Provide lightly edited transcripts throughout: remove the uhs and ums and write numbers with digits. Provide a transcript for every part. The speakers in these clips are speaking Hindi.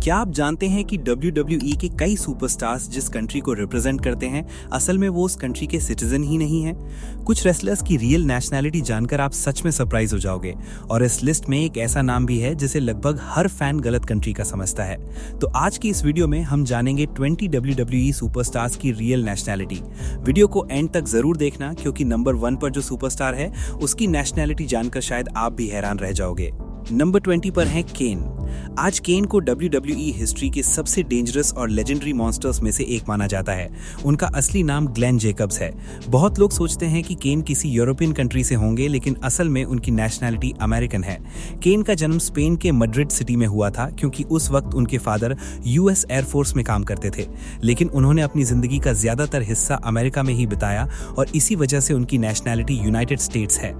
क्या आप जानते हैं कि WWE के कई सुपरस्टार्स जिस कंट्री को रिप्रेजेंट करते हैं असल में वो उस कंट्री के सिटीजन ही नहीं हैं? कुछ रेसलर्स की रियल नेशनैलिटी जानकर आप सच में सरप्राइज हो जाओगे और इस लिस्ट में एक ऐसा नाम भी है जिसे लगभग हर फैन गलत कंट्री का समझता है। तो आज की इस वीडियो में हम जानेंगे 20 WWE सुपरस्टार्स की रियल नेशनैलिटी। वीडियो को एंड तक जरूर देखना क्योंकि नंबर 1 पर जो सुपरस्टार है उसकी नेशनैलिटी जानकर शायद आप भी हैरान रह जाओगे। नंबर 20 पर है केन। आज केन को WWE हिस्ट्री के सबसे डेंजरस और लेजेंडरी मॉन्स्टर्स में से एक माना जाता है। उनका असली नाम ग्लेन जेकब्स है। बहुत लोग सोचते हैं कि केन किसी यूरोपियन कंट्री से होंगे, लेकिन असल में उनकी नेशनैलिटी अमेरिकन है। केन का जन्म स्पेन के मैड्रिड सिटी में हुआ था क्योंकि उस वक्त उनके फादर US एयरफोर्स में काम करते थे, लेकिन उन्होंने अपनी जिंदगी का ज्यादातर हिस्सा अमेरिका में ही बिताया और इसी वजह से उनकी नेशनैलिटी यूनाइटेड स्टेट्स है।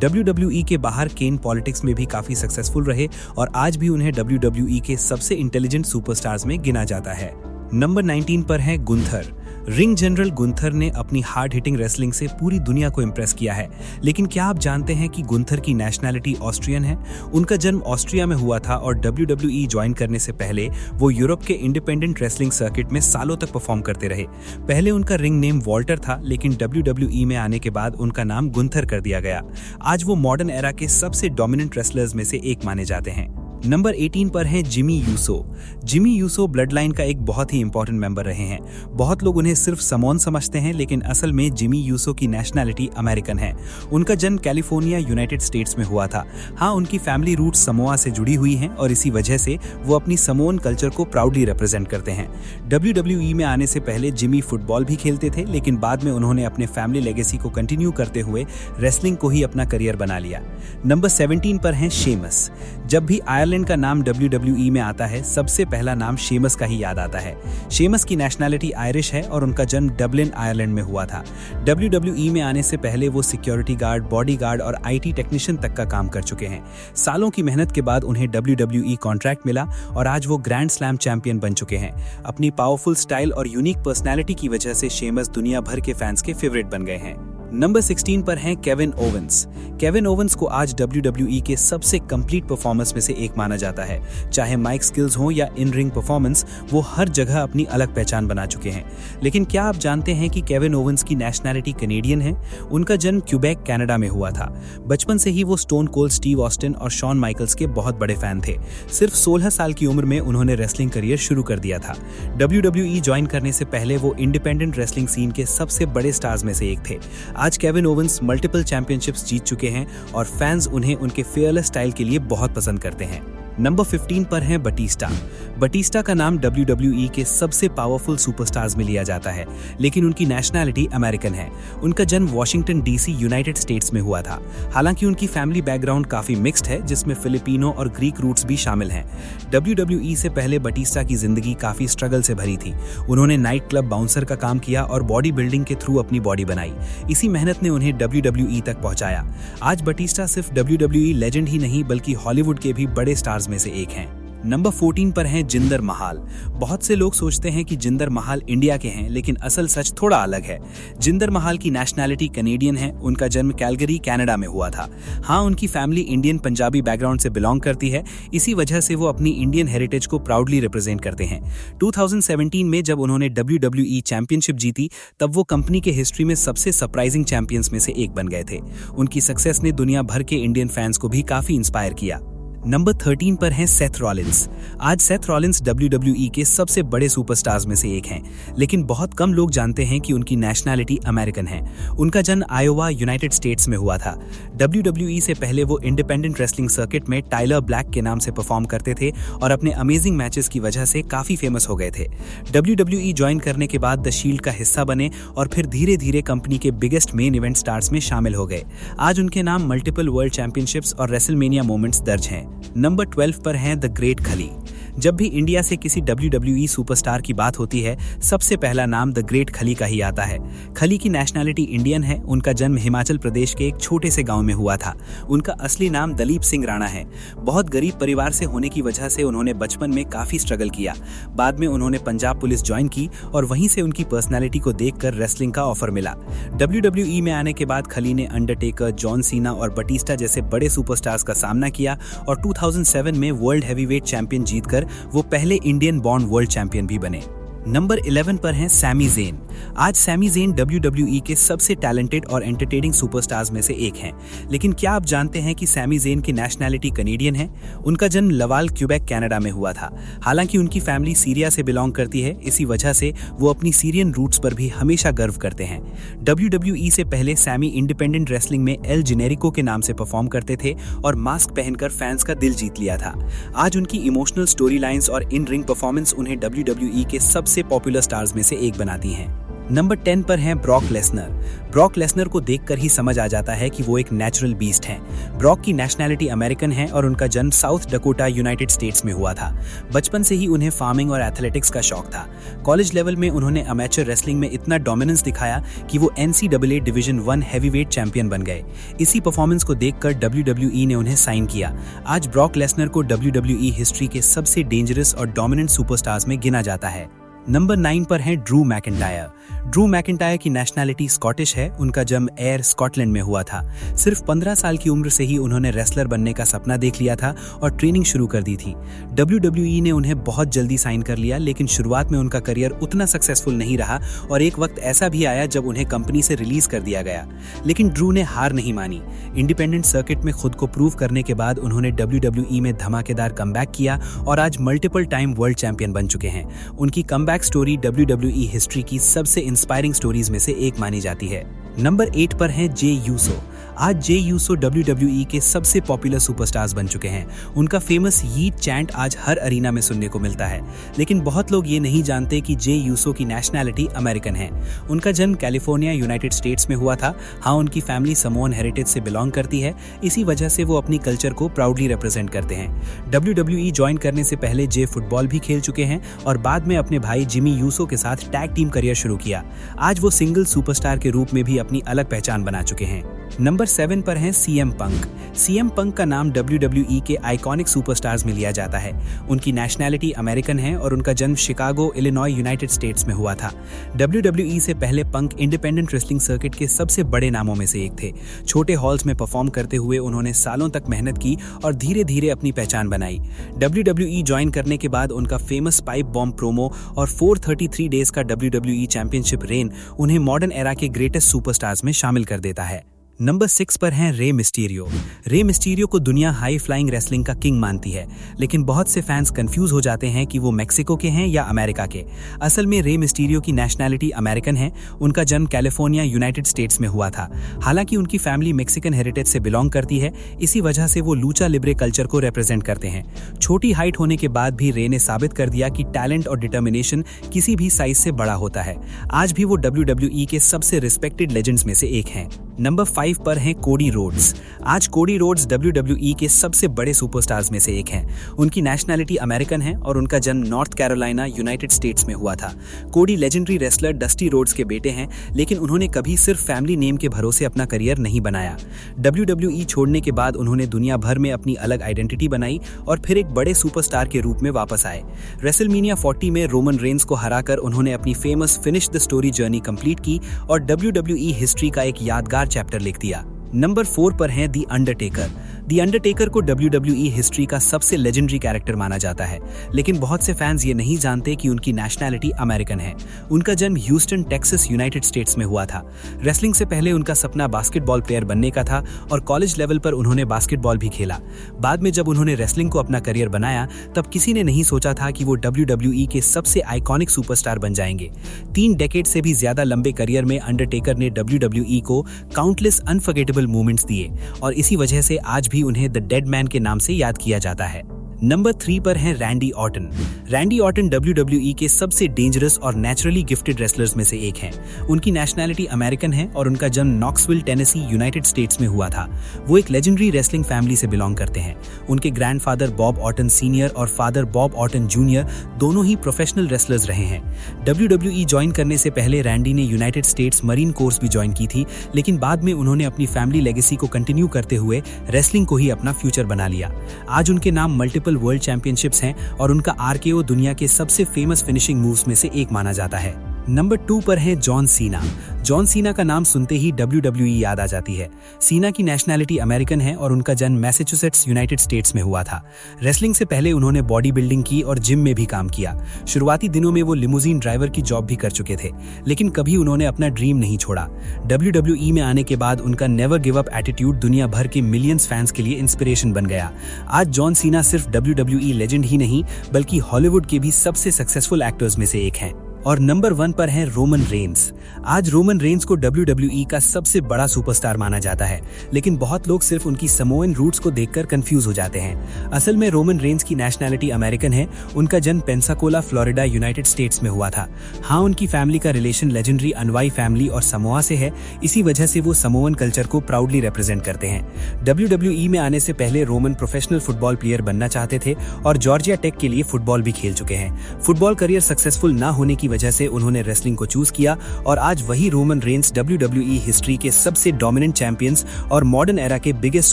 WWE के बाहर केन पॉलिटिक्स में भी काफी सक्सेसफुल रहे और आज भी उन्हें WWE के सबसे इंटेलिजेंट सुपरस्टार्स में गिना जाता है। नंबर 19 पर है गुंथर। रिंग जनरल गुंथर ने अपनी हार्ड हिटिंग रेसलिंग से पूरी दुनिया को इम्प्रेस किया है, लेकिन क्या आप जानते हैं कि गुंथर की नेशनैलिटी ऑस्ट्रियन है? उनका जन्म ऑस्ट्रिया में हुआ था और WWE ज्वाइन करने से पहले वो यूरोप के इंडिपेंडेंट रेसलिंग सर्किट में सालों तक परफॉर्म करते रहे। पहले उनका रिंग नेम वॉल्टर था, लेकिन WWE में आने के बाद उनका नाम गुंथर कर दिया गया। आज वो मॉडर्न एरा के सबसे डोमिनेंट रेसलर्स में से एक माने जाते हैं। नंबर 18 पर है Jimmy Uso. Jimmy Uso blood line का एक बहुत ही इंपॉर्टेंट मेंबर रहे हैं। बहुत लोग उन्हें सिर्फ समोन समझते हैं, लेकिन असल में जिमी यूसो की नेशनैलिटी अमेरिकन है। उनका जन्म कैलिफोर्निया यूनाइटेड स्टेट्स में हुआ था। हाँ, उनकी फैमिली रूट्स समोआ से जुड़ी हुई हैं और इसी वजह से वो अपनी समोन कल्चर को प्राउडली रिप्रेजेंट करते हैं। WWE में आने से पहले जिमी फुटबॉल भी खेलते थे, लेकिन बाद में उन्होंने अपने फैमिली लेगेसी को कंटिन्यू करते हुए रेसलिंग को ही अपना करियर बना लिया। नंबर 17 पर है शेमस। जब भी आयरलैंड का नाम WWE में आता है, सबसे पहला नाम शेमस का ही याद आता है। शेमस की नेशनैलिटी आयरिश है और उनका जन्म डबलिन आयरलैंड में हुआ था। WWE में आने से पहले वो सिक्योरिटी गार्ड, बॉडीगार्ड और IT टेक्नीशियन तक का काम कर चुके हैं। सालों की मेहनत के बाद उन्हें WWE कॉन्ट्रैक्ट मिला और आज वो ग्रैंड स्लैम चैंपियन बन चुके हैं। अपनी पावरफुल स्टाइल और यूनिक पर्सनैलिटी की वजह से शेमस दुनिया भर के फैंस के फेवरेट बन गए हैं। नंबर 16 पर हैं केविन ओवेंस। केविन ओवेंस को आज WWE के सबसे कंप्लीट परफॉर्मर्स में से एक माना जाता है। चाहे माइक स्किल्स हो या इन रिंग परफॉर्मेंस, वो हर जगह अपनी अलग पहचान बना चुके हैं। लेकिन क्या आप जानते हैं कि केविन ओवेंस की नेशनैलिटी कैनेडियन है? उनका जन्म क्यूबेक कनाडा में हुआ था। बचपन से ही वो स्टोन कोल्ड स्टीव ऑस्टिन और शॉन माइकल्स के बहुत बड़े फैन थे। सिर्फ 16 साल की उम्र में उन्होंने रेसलिंग करियर शुरू कर दिया था। WWE ज्वाइन करने से पहले वो इंडिपेंडेंट रेसलिंग सीन के सबसे बड़े स्टार्स में से एक थे। आज केविन ओवेंस मल्टीपल चैंपियनशिप्स जीत चुके हैं और फैंस उन्हें उनके फेयरलेस स्टाइल के लिए बहुत पसंद करते हैं। नंबर 15 पर है बटिस्टा। बटिस्टा का नाम WWE के सबसे पावरफुल सुपरस्टार्स में लिया जाता है, लेकिन उनकी नेशनैलिटी अमेरिकन है। उनका जन्म वॉशिंगटन DC यूनाइटेड स्टेट्स में हुआ था। हालांकि उनकी फैमिली बैकग्राउंड काफी मिक्स्ड है, जिसमें फिलिपिनो और ग्रीक रूट्स भी शामिल हैं। WWE से पहले बटिस्टा की जिंदगी काफी स्ट्रगल से भरी थी। उन्होंने नाइट क्लब बाउंसर का काम किया और बॉडी बिल्डिंग के थ्रू अपनी बॉडी बनाई। इसी मेहनत ने उन्हें WWE तक पहुंचाया। आज बटिस्टा सिर्फ WWE लेजेंड ही नहीं बल्कि हॉलीवुड के भी बड़े स्टार्स में से एक हैं। नंबर 14 पर हैं जिंदर महाल। बहुत से लोग सोचते हैं कि जिंदर महाल इंडिया के हैं, लेकिन असल सच थोड़ा अलग है। जिंदर महाल की नेशनैलिटी कैनेडियन है। उनका जन्म कैलगरी कनाडा में हुआ था। हाँ, उनकी फैमिली इंडियन पंजाबी बैकग्राउंड से बिलोंग करती है। इसी वजह से वो अपनी इंडियन हेरिटेज को प्राउडली रिप्रेजेंट करते हैं। 2017 में जब उन्होंने WWE चैंपियनशिप जीती, तब वो कंपनी के हिस्ट्री में सबसे सरप्राइजिंग चैंपियंस में से एक बन गए थे। उनकी सक्सेस ने दुनिया भर के इंडियन फैंस को भी काफी इंस्पायर किया। नंबर 13 पर हैं सेथ रॉलिंस। आज सेथ रॉलिंस WWE के सबसे बड़े सुपरस्टार्स में से एक हैं, लेकिन बहुत कम लोग जानते हैं कि उनकी नेशनैलिटी अमेरिकन है। उनका जन्म आयोवा यूनाइटेड स्टेट्स में हुआ था। WWE से पहले वो इंडिपेंडेंट रेसलिंग सर्किट में टाइलर ब्लैक के नाम से परफॉर्म करते थे और अपने अमेजिंग मैचेस की वजह से काफी फेमस हो गए थे। WWE ज्वाइन करने के बाद द शील्ड का हिस्सा बने और फिर धीरे धीरे कंपनी के बिगेस्ट मेन इवेंट स्टार्स में शामिल हो गए। आज उनके नाम मल्टीपल वर्ल्ड चैंपियनशिप्स और रेसलमेनिया मोमेंट्स दर्ज हैं। नंबर 12 पर हैं द ग्रेट खली। जब भी इंडिया से किसी WWE सुपरस्टार की बात होती है, सबसे पहला नाम द ग्रेट खली का ही आता है। खली की नेशनैलिटी इंडियन है। उनका जन्म हिमाचल प्रदेश के एक छोटे से गांव में हुआ था। उनका असली नाम दलीप सिंह राणा है। बहुत गरीब परिवार से होने की वजह से उन्होंने बचपन में काफी स्ट्रगल किया। बाद में उन्होंने पंजाब पुलिस ज्वाइन की और वहीं से उनकी पर्सनैलिटी को देखकर रेसलिंग का ऑफर मिला। WWE में आने के बाद खली ने अंडरटेकर, जॉन सीना और बटिस्टा जैसे बड़े सुपरस्टार्स का सामना किया और 2007 में वर्ल्ड हैवीवेट चैंपियन जीतकर कर वो पहले इंडियन बॉर्न वर्ल्ड चैंपियन भी बने। नंबर 11 पर हैं सैमी ज़ेन। आज सैमी ज़ेन WWE के सबसे टैलेंटेड और एंटरटेनिंग सुपरस्टार्स में से एक हैं। लेकिन क्या आप जानते हैं कि सैमी ज़ेन की नेशनैलिटी कनेडियन है? उनका जन्म लवाल, क्यूबेक, कनाडा में हुआ था। हालांकि उनकी फैमिली सीरिया से बिलोंग करती है, इसी वजह से वो अपनी सीरियन रूट्स पर भी हमेशा गर्व करते हैं। WWE से पहले सैमी इंडिपेंडेंट रेसलिंग में एल जेनेरिको के नाम से परफॉर्म करते थे और मास्क पहनकर फैंस का दिल जीत लिया था। आज उनकी इमोशनल स्टोरी लाइन्स और इन रिंग परफॉर्मेंस उन्हें WWE के सबसे पॉपुलर स्टार्स में से एक बनाती हैं। नंबर 10 पर हैं ब्रॉक लेसनर। ब्रॉक लेसनर को देखकर ही समझ आ जाता है कि वो एक नेचुरल बीस्ट हैं। ब्रॉक की नेशनैलिटी अमेरिकन है और उनका जन्म साउथ डकोटा, यूनाइटेड स्टेट्स में हुआ था। बचपन से ही उन्हें फार्मिंग और एथलेटिक्स का शौक था। कॉलेज लेवल में उन्होंने अमेचर रेसलिंग में इतना डोमिनेंस दिखाया कि वो NCAA डिवीजन 1 हैवीवेट चैंपियन बन गए। इसी परफॉर्मेंस को देखकर WWE ने उन्हें साइन किया। आज ब्रॉक लेसनर को WWE हिस्ट्री के सबसे डेंजरस और डोमिनेंट सुपरस्टार्स में गिना जाता है। नंबर 9 पर हैं ड्रू मैकिंटायर। ड्रू मैकिंटायर की नेशनैलिटी स्कॉटिश है। उनका जन्म एयर, स्कॉटलैंड में हुआ था। सिर्फ 15 साल की उम्र से ही उन्होंने रेसलर बनने का सपना देख लिया था और ट्रेनिंग शुरू कर दी थी। WWE ने उन्हें बहुत जल्दी साइन कर लिया, लेकिन शुरुआत में उनका करियर उतना सक्सेसफुल नहीं रहा और एक वक्त ऐसा भी आया जब उन्हें कंपनी से रिलीज कर दिया गया। लेकिन ड्रू ने हार नहीं मानी। इंडिपेंडेंट सर्किट में खुद को प्रूव करने के बाद उन्होंने WWE में धमाकेदार कमबैक किया और आज मल्टीपल टाइम वर्ल्ड चैंपियन बन चुके हैं। उनकी कमबैक स्टोरी WWE हिस्ट्री की सबसे इंस्पायरिंग स्टोरीज में से एक मानी जाती है। नंबर 8 पर हैं जे यूसो। आज जे यूसो WWE के सबसे पॉपुलर सुपरस्टार्स बन चुके हैं। उनका फेमस यीट चैंट आज हर अरीना में सुनने को मिलता है। लेकिन बहुत लोग ये नहीं जानते कि जे यूसो की नेशनैलिटी अमेरिकन है। उनका जन्म कैलिफोर्निया, यूनाइटेड स्टेट्स में हुआ था। हाँ, उनकी फैमिली समोअन हेरिटेज से बिलोंग करती है, इसी वजह से वो अपनी कल्चर को प्राउडली रिप्रेजेंट करते हैं। WWE ज्वाइन करने से पहले जे फुटबॉल भी खेल चुके हैं और बाद में अपने भाई जिमी यूसो के साथ टैग टीम करियर शुरू किया। आज वो सिंगल सुपरस्टार के रूप में भी अपनी अलग पहचान बना चुके हैं। नंबर 7 पर हैं CM पंक। CM पंक का नाम WWE के आइकॉनिक सुपरस्टार्स में लिया जाता है। उनकी नेशनैलिटी अमेरिकन है और उनका जन्म शिकागो, इलिनॉय, यूनाइटेड स्टेट्स में हुआ था। WWE से पहले पंक इंडिपेंडेंट रेसलिंग सर्किट के सबसे बड़े नामों में से एक थे। छोटे हॉल्स में परफॉर्म करते हुए उन्होंने सालों तक मेहनत की और धीरे धीरे अपनी पहचान बनाई। WWE ज्वाइन करने के बाद उनका फेमस पाइप बॉम्ब प्रोमो और 433 डेज का WWE चैंपियनशिप रेन उन्हें मॉडर्न एरा के ग्रेटेस्ट सुपरस्टार्स में शामिल कर देता है। नंबर 6 पर हैं रे मिस्टीरियो। रे मिस्टीरियो को दुनिया हाई फ्लाइंग रेसलिंग का किंग मानती है, लेकिन बहुत से फैंस कंफ्यूज हो जाते हैं कि वो मेक्सिको के हैं या अमेरिका के। असल में रे मिस्टीरियो की नेशनैलिटी अमेरिकन है। उनका जन्म कैलिफोर्निया, यूनाइटेड स्टेट्स में हुआ था। हालांकि उनकी फैमिली मेक्सिकन हेरिटेज से बिलोंग करती है, इसी वजह से वो लूचा लिब्रे कल्चर को रिप्रेजेंट करते हैं। छोटी हाइट होने के बाद भी रे ने साबित कर दिया कि टैलेंट और डिटर्मिनेशन किसी भी साइज से बड़ा होता है। आज भी वो WWE के सबसे रिस्पेक्टेड लेजेंड्स में से एक हैं। नंबर 5 पर हैं कोडी रोड्स। आज कोडी रोड्स WWE के सबसे बड़े सुपरस्टार्स में से एक हैं। उनकी नेशनैलिटी अमेरिकन है और उनका जन्म नॉर्थ कैरोलिना, यूनाइटेड स्टेट्स में हुआ था। कोडी लेजेंडरी रेसलर डस्टी रोड्स के बेटे हैं, लेकिन उन्होंने कभी सिर्फ फैमिली नेम के भरोसे अपना करियर नहीं बनाया। WWE छोड़ने के बाद उन्होंने दुनिया भर में अपनी अलग आइडेंटिटी बनाई और फिर एक बड़े सुपरस्टार के रूप में वापस आए। रेसलमेनिया 40 में रोमन रेंस को हराकर उन्होंने अपनी famous finish the story journey complete की और WWE हिस्ट्री का एक यादगार चैप्टर लिख दिया। नंबर 4 पर हैं दी अंडरटेकर। दी अंडरटेकर को WWE हिस्ट्री का सबसे लेजेंडरी कैरेक्टर माना जाता है, लेकिन बहुत से फैंस ये नहीं जानते कि उनकी नेशनैलिटी अमेरिकन है। उनका जन्म ह्यूस्टन, टेक्सास, यूनाइटेड स्टेट्स में हुआ था। रेसलिंग से पहले उनका सपना बास्केटबॉल प्लेयर बनने का था और कॉलेज लेवल पर उन्होंने बास्केटबॉल भी खेला। बाद में जब उन्होंने रेसलिंग को अपना करियर बनाया, तब किसी ने नहीं सोचा था कि वो WWE के सबसे आइकॉनिक सुपरस्टार बन जाएंगे। 3 डेकेड से भी ज्यादा लंबे करियर में अंडरटेकर ने WWE को काउंटलेस अनफॉरगेटेबल मोमेंट्स दिए और इसी वजह से आज भी उन्हें द डेड मैन के नाम से याद किया जाता है। नंबर 3 पर हैं Randy Orton. Randy Orton WWE के सबसे डेंजरस और नेचुरली गिफ्टेड रेसलर्स में से एक हैं। उनकी नेशनैलिटी अमेरिकन है और उनका जन्म नॉक्सविल, टेनेसी, यूनाइटेड स्टेट्स में हुआ था। वो एक लेजेंडरी रेसलिंग फैमिली से बिलोंग करते हैं। उनके ग्रैंडफादर बॉब ऑर्टन सीनियर और फादर बॉब ऑर्टन जूनियर दोनों ही प्रोफेशनल रेसलर्स रहे हैं। WWE ज्वाइन करने से पहले रैंडी ने यूनाइटेड स्टेट्स मरीन कोर्स भी ज्वाइन की थी, लेकिन बाद में उन्होंने अपनी फैमिली लेगेसी को कंटिन्यू करते हुए रेसलिंग को ही अपना फ्यूचर बना लिया। आज उनके नाम मल्टीपल वर्ल्ड चैंपियनशिप्स हैं और उनका RKO दुनिया के सबसे फेमस फिनिशिंग मूव्स में से एक माना जाता है। नंबर 2 पर है जॉन सीना। जॉन सीना का नाम सुनते ही WWE याद आ जाती है। सीना की नेशनैलिटी अमेरिकन है और उनका जन्म मैसाचुसेट्स, यूनाइटेड स्टेट्स में हुआ था। रेसलिंग से पहले उन्होंने बॉडी बिल्डिंग की और जिम में भी काम किया। शुरुआती दिनों में वो लिमोजीन ड्राइवर की जॉब भी कर चुके थे, लेकिन कभी उन्होंने अपना ड्रीम नहीं छोड़ा। WWE में आने के बाद उनका नेवर गिव अप एटीट्यूड दुनिया भर के मिलियंस फैंस के लिए इंस्पिरेशन बन गया। आज जॉन सीना सिर्फ WWE लेजेंड ही नहीं, बल्कि हॉलीवुड के भी सबसे सक्सेसफुल एक्टर्स में से एक हैं। और नंबर 1 पर है रोमन रेंस। आज रोमन रेंस को WWE का सबसे बड़ा सुपरस्टार माना जाता है, लेकिन बहुत लोग सिर्फ उनकी समोएन रूट्स को देखकर कंफ्यूज हो जाते हैं। असल में रोमन रेंस की नेशनैलिटी अमेरिकन है। उनका जन्म पेंसाकोला, फ्लोरिडा, यूनाइटेड स्टेट्स में हुआ था। हाँ, उनकी फैमिली का रिलेशन लेजेंडरी अनवाई फैमिली और समोआ से है। इसी वजह से वो समोअन कल्चर को प्राउडली रिप्रेजेंट करते हैं। WWE में आने से पहले रोमन प्रोफेशनल फुटबॉल प्लेयर बनना चाहते थे और जॉर्जिया टेक के लिए फुटबॉल भी खेल चुके हैं। फुटबॉल करियर सक्सेसफुल ना होने की वजह से उन्होंने रेसलिंग को चूज किया और आज वही रोमन रेंस WWE हिस्ट्री के सबसे डोमिनेंट चैंपियंस और मॉडर्न एरा के बिगेस्ट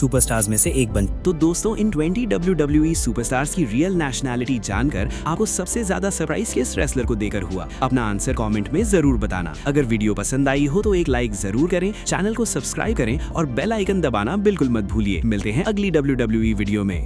सुपरस्टार्स में से एक बन। तो दोस्तों, इन 20 WWE सुपरस्टार्स की रियल नेशनैलिटी जानकर आपको सबसे ज्यादा सरप्राइज किस रेसलर को देकर हुआ? अपना आंसर कमेंट में जरूर बताना। अगर वीडियो पसंद आई हो तो एक लाइक जरूर करें, चैनल को सब्सक्राइब करें और बेल आइकन दबाना बिल्कुल मत भूलिए। मिलते हैं अगली WWE वीडियो में।